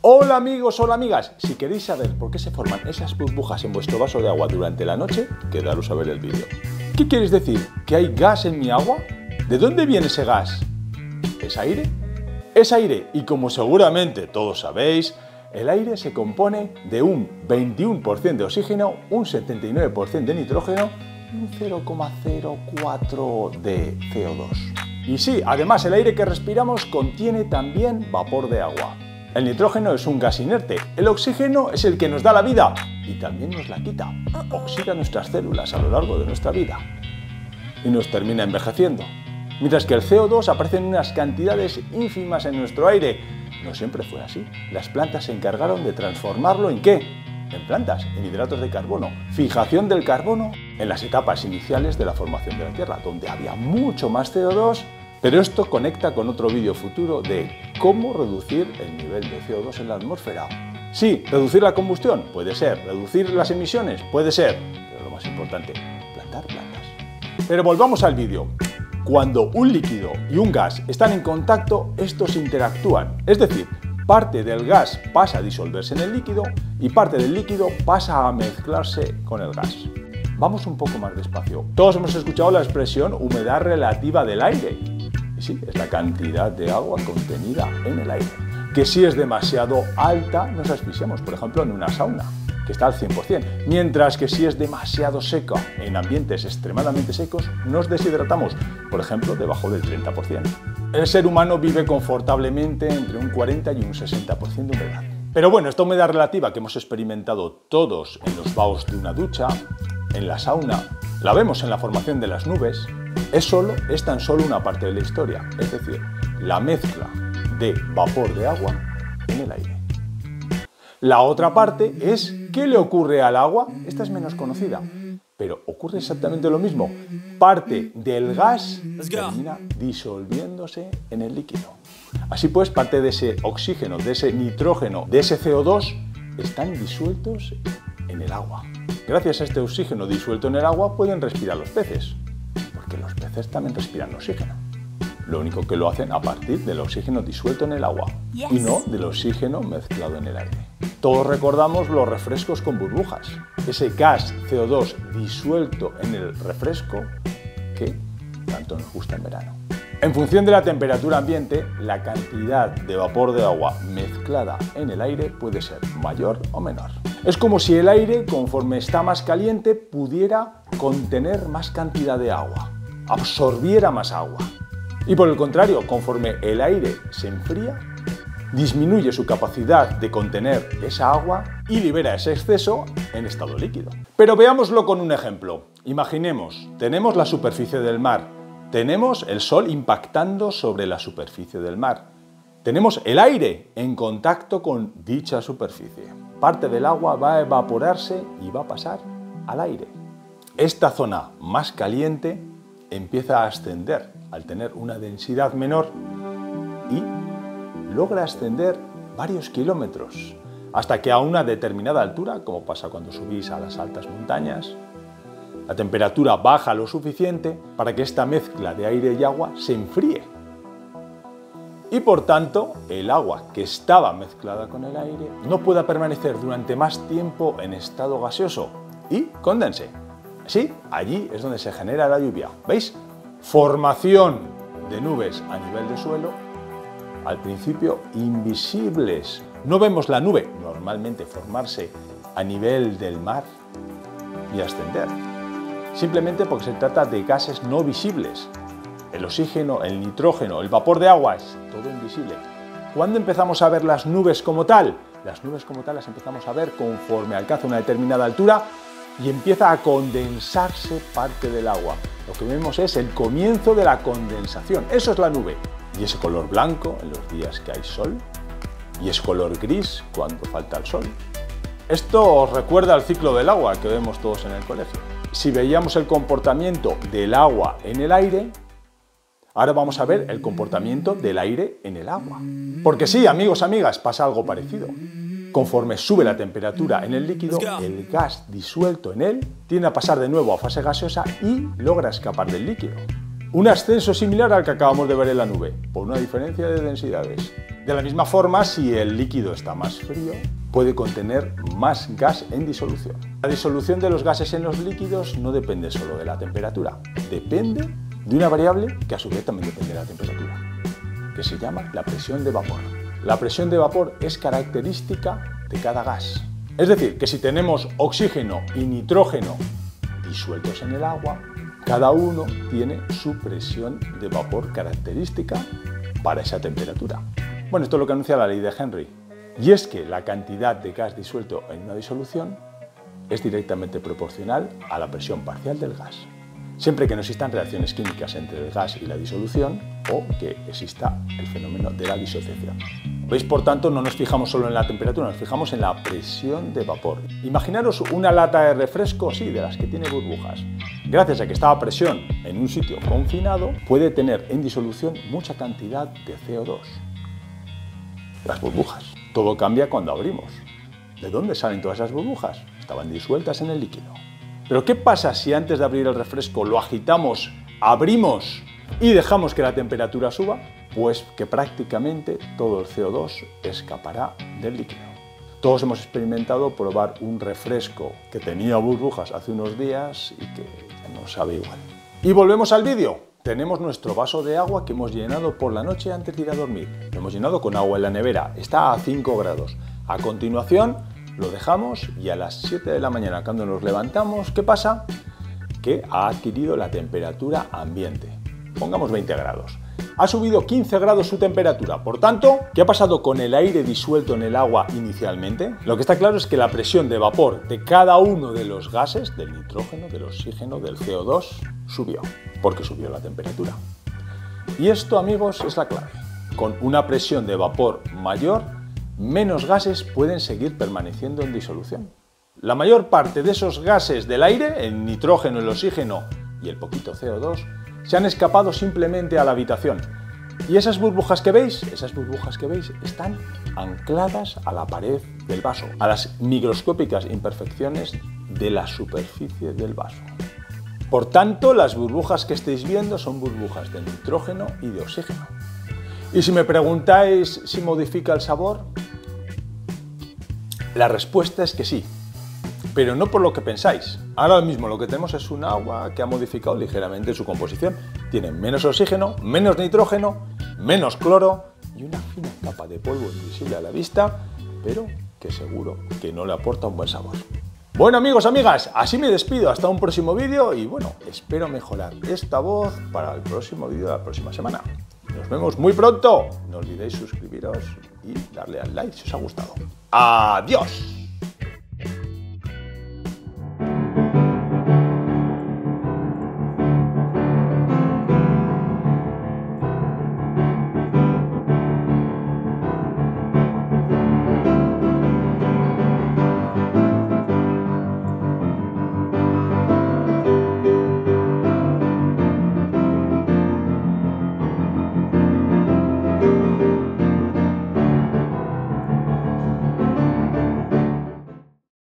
Hola amigos, hola amigas. Si queréis saber por qué se forman esas burbujas en vuestro vaso de agua durante la noche, quedaros a ver el vídeo. ¿Qué quieres decir? ¿Que hay gas en mi agua? ¿De dónde viene ese gas? ¿Es aire? Es aire, y como seguramente todos sabéis, el aire se compone de un 21% de oxígeno, un 79% de nitrógeno y un 0,04 de CO2. Y sí, además el aire que respiramos contiene también vapor de agua. El nitrógeno es un gas inerte, el oxígeno es el que nos da la vida y también nos la quita. Oxida nuestras células a lo largo de nuestra vida y nos termina envejeciendo. Mientras que el CO2 aparece en unas cantidades ínfimas en nuestro aire. No siempre fue así. Las plantas se encargaron de transformarlo ¿en qué? En plantas, en hidratos de carbono. Fijación del carbono en las etapas iniciales de la formación de la Tierra, donde había mucho más CO2. Pero esto conecta con otro vídeo futuro de cómo reducir el nivel de CO2 en la atmósfera. Sí, reducir la combustión, puede ser. Reducir las emisiones, puede ser. Pero lo más importante, plantar plantas. Pero volvamos al vídeo. Cuando un líquido y un gas están en contacto, estos interactúan. Es decir, parte del gas pasa a disolverse en el líquido y parte del líquido pasa a mezclarse con el gas. Vamos un poco más despacio. Todos hemos escuchado la expresión humedad relativa del aire. Y sí, es la cantidad de agua contenida en el aire. Que si es demasiado alta, nos asfixiamos, por ejemplo, en una sauna, que está al 100%. Mientras que si es demasiado seca, en ambientes extremadamente secos, nos deshidratamos, por ejemplo, debajo del 30%. El ser humano vive confortablemente entre un 40 y un 60% de humedad. Pero bueno, esta humedad relativa que hemos experimentado todos en los baos de una ducha, en la sauna, la vemos en la formación de las nubes, es tan solo una parte de la historia, es decir, la mezcla de vapor de agua en el aire. La otra parte es ¿qué le ocurre al agua? Esta es menos conocida, pero ocurre exactamente lo mismo. Parte del gas termina disolviéndose en el líquido. Así pues, parte de ese oxígeno, de ese nitrógeno, de ese CO2 están disueltos en el agua. Gracias a este oxígeno disuelto en el agua pueden respirar los peces, porque los peces también respiran oxígeno. Lo único que lo hacen a partir del oxígeno disuelto en el agua y no del oxígeno mezclado en el aire. Todos recordamos los refrescos con burbujas, ese gas CO2 disuelto en el refresco que tanto nos gusta en verano. En función de la temperatura ambiente, la cantidad de vapor de agua mezclada en el aire puede ser mayor o menor. Es como si el aire, conforme está más caliente, pudiera contener más cantidad de agua, absorbiera más agua. Y por el contrario, conforme el aire se enfría, disminuye su capacidad de contener esa agua y libera ese exceso en estado líquido. Pero veámoslo con un ejemplo. Imaginemos, tenemos la superficie del mar, tenemos el sol impactando sobre la superficie del mar, tenemos el aire en contacto con dicha superficie. Parte del agua va a evaporarse y va a pasar al aire. Esta zona más caliente empieza a ascender al tener una densidad menor y logra ascender varios kilómetros hasta que a una determinada altura, como pasa cuando subís a las altas montañas, la temperatura baja lo suficiente para que esta mezcla de aire y agua se enfríe. Y por tanto, el agua que estaba mezclada con el aire no pueda permanecer durante más tiempo en estado gaseoso y condense. Sí, allí es donde se genera la lluvia. ¿Veis? Formación de nubes a nivel de suelo, al principio invisibles. No vemos la nube normalmente formarse a nivel del mar y ascender, simplemente porque se trata de gases no visibles. El oxígeno, el nitrógeno, el vapor de agua es todo invisible. ¿Cuándo empezamos a ver las nubes como tal? Las nubes como tal las empezamos a ver conforme alcanza una determinada altura y empieza a condensarse parte del agua. Lo que vemos es el comienzo de la condensación. Eso es la nube. Y ese color blanco en los días que hay sol y es color gris cuando falta el sol. Esto os recuerda al ciclo del agua que vemos todos en el colegio. Si veíamos el comportamiento del agua en el aire, ahora vamos a ver el comportamiento del aire en el agua. Porque sí, amigos, amigas, pasa algo parecido. Conforme sube la temperatura en el líquido, el gas disuelto en él tiende a pasar de nuevo a fase gaseosa y logra escapar del líquido. Un ascenso similar al que acabamos de ver en la nube, por una diferencia de densidades. De la misma forma, si el líquido está más frío, puede contener más gas en disolución. La disolución de los gases en los líquidos no depende solo de la temperatura, depende de una variable que a su vez también depende de la temperatura, que se llama la presión de vapor. La presión de vapor es característica de cada gas. Es decir, que si tenemos oxígeno y nitrógeno disueltos en el agua, cada uno tiene su presión de vapor característica para esa temperatura. Bueno, esto es lo que anuncia la ley de Henry. Y es que la cantidad de gas disuelto en una disolución es directamente proporcional a la presión parcial del gas, siempre que no existan reacciones químicas entre el gas y la disolución o que exista el fenómeno de la disociación. ¿Veis? Por tanto, no nos fijamos solo en la temperatura, nos fijamos en la presión de vapor. Imaginaros una lata de refresco, sí, de las que tiene burbujas. Gracias a que está a presión en un sitio confinado, puede tener en disolución mucha cantidad de CO2. Las burbujas. Todo cambia cuando abrimos. ¿De dónde salen todas esas burbujas? Estaban disueltas en el líquido. Pero ¿qué pasa si antes de abrir el refresco lo agitamos, abrimos y dejamos que la temperatura suba? Pues que prácticamente todo el CO2 escapará del líquido. Todos hemos experimentado probar un refresco que tenía burbujas hace unos días y que ya no sabe igual. Y volvemos al vídeo. Tenemos nuestro vaso de agua que hemos llenado por la noche antes de ir a dormir. Lo hemos llenado con agua en la nevera, está a 5 grados. A continuación lo dejamos y a las 7 de la mañana cuando nos levantamos, ¿qué pasa? Que ha adquirido la temperatura ambiente. Pongamos 20 grados. Ha subido 15 grados su temperatura. Por tanto, ¿qué ha pasado con el aire disuelto en el agua inicialmente? Lo que está claro es que la presión de vapor de cada uno de los gases, del nitrógeno, del oxígeno, del CO2, subió, porque subió la temperatura. Y esto, amigos, es la clave. Con una presión de vapor mayor, menos gases pueden seguir permaneciendo en disolución. La mayor parte de esos gases del aire, el nitrógeno, el oxígeno y el poquito CO2, se han escapado simplemente a la habitación. Y esas burbujas que veis están ancladas a la pared del vaso, a las microscópicas imperfecciones de la superficie del vaso. Por tanto, las burbujas que estáis viendo son burbujas de nitrógeno y de oxígeno. Y si me preguntáis si modifica el sabor, la respuesta es que sí, pero no por lo que pensáis. Ahora mismo lo que tenemos es un agua que ha modificado ligeramente su composición. Tiene menos oxígeno, menos nitrógeno, menos cloro y una fina capa de polvo invisible a la vista, pero que seguro que no le aporta un buen sabor. Bueno, amigos, amigas, así me despido hasta un próximo vídeo y bueno, espero mejorar esta voz para el próximo vídeo de la próxima semana. Nos vemos muy pronto. No olvidéis suscribiros y darle al like si os ha gustado. ¡Adiós!